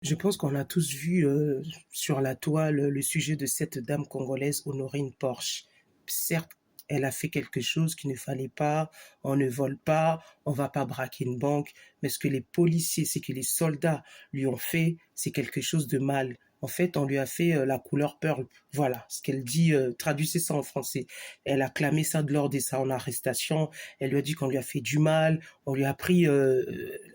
Je pense qu'on a tous vu sur la toile le sujet de cette dame congolaise Honorine Porsche. Certes, elle a fait quelque chose qu'il ne fallait pas, on ne vole pas, on va pas braquer une banque, mais ce que les policiers, ce que les soldats lui ont fait, c'est quelque chose de mal. En fait, on lui a fait la couleur pearl. Voilà ce qu'elle dit, traduisez ça en français. Elle a clamé ça lors de son arrestation. Elle lui a dit qu'on lui a fait du mal. On lui a pris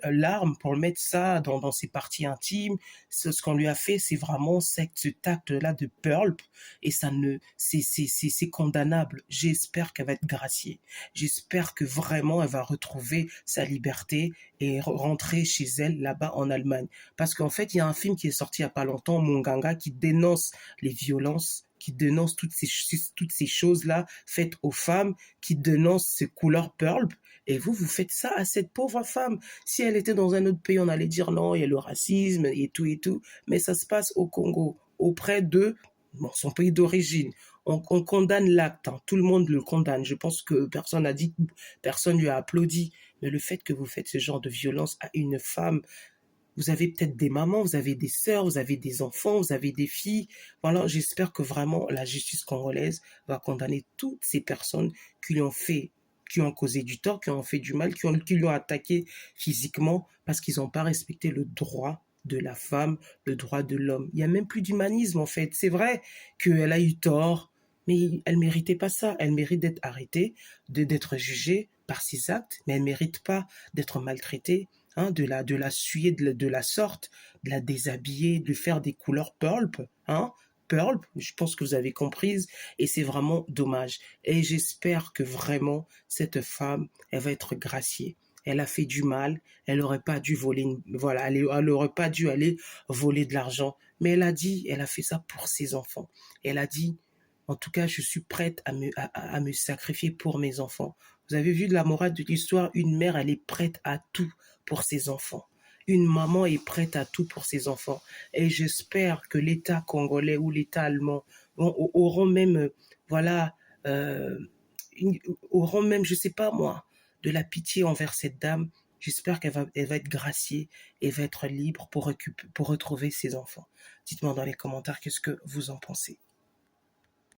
l'arme pour mettre ça dans ses parties intimes. Ce qu'on lui a fait, c'est vraiment cet acte-là de pulp et ça ne, c'est condamnable. J'espère qu'elle va être graciée. J'espère que vraiment elle va retrouver sa liberté et rentrer chez elle là-bas en Allemagne. Parce qu'en fait, il y a un film qui est sorti il y a pas longtemps, Monganga, qui dénonce les violences, qui dénonce toutes ces choses-là faites aux femmes, qui dénonce ces couleurs pulp. Et vous faites ça à cette pauvre femme. Si elle était dans un autre pays, on allait dire non, il y a le racisme et tout et tout. Mais ça se passe au Congo, auprès de bon, son pays d'origine. On condamne l'acte, hein. Tout le monde le condamne. Je pense que personne n'a dit, personne lui a applaudi. Mais le fait que vous faites ce genre de violence à une femme, vous avez peut-être des mamans, vous avez des sœurs, vous avez des enfants, vous avez des filles. Voilà, j'espère que vraiment la justice congolaise va condamner toutes ces personnes qui lui ont fait, qui ont causé du tort, qui ont fait du mal, qui lui ont attaqué physiquement parce qu'ils n'ont pas respecté le droit de la femme, le droit de l'homme. Il n'y a même plus d'humanisme en fait. C'est vrai qu'elle a eu tort, mais elle méritait pas ça. Elle mérite d'être arrêtée, d'être jugée par ses actes, mais elle mérite pas d'être maltraitée, hein, de la suer de la sorte, de la déshabiller, de faire des couleurs pulp, hein, pulp, je pense que vous avez compris, et c'est vraiment dommage. Et j'espère que vraiment cette femme, elle va être graciée. Elle a fait du mal, elle aurait pas dû voler, voilà, elle aurait pas dû aller voler de l'argent, mais elle a dit, elle a fait ça pour ses enfants. Elle a dit, en tout cas, je suis prête à me sacrifier pour mes enfants. Vous avez vu de la morale de l'histoire, une mère, elle est prête à tout pour ses enfants. Une maman est prête à tout pour ses enfants. Et j'espère que l'État congolais ou l'État allemand auront même, voilà, euh, auront même, je sais pas moi, de la pitié envers cette dame. J'espère elle va être graciée et va être libre pour retrouver ses enfants. Dites-moi dans les commentaires qu'est-ce que vous en pensez.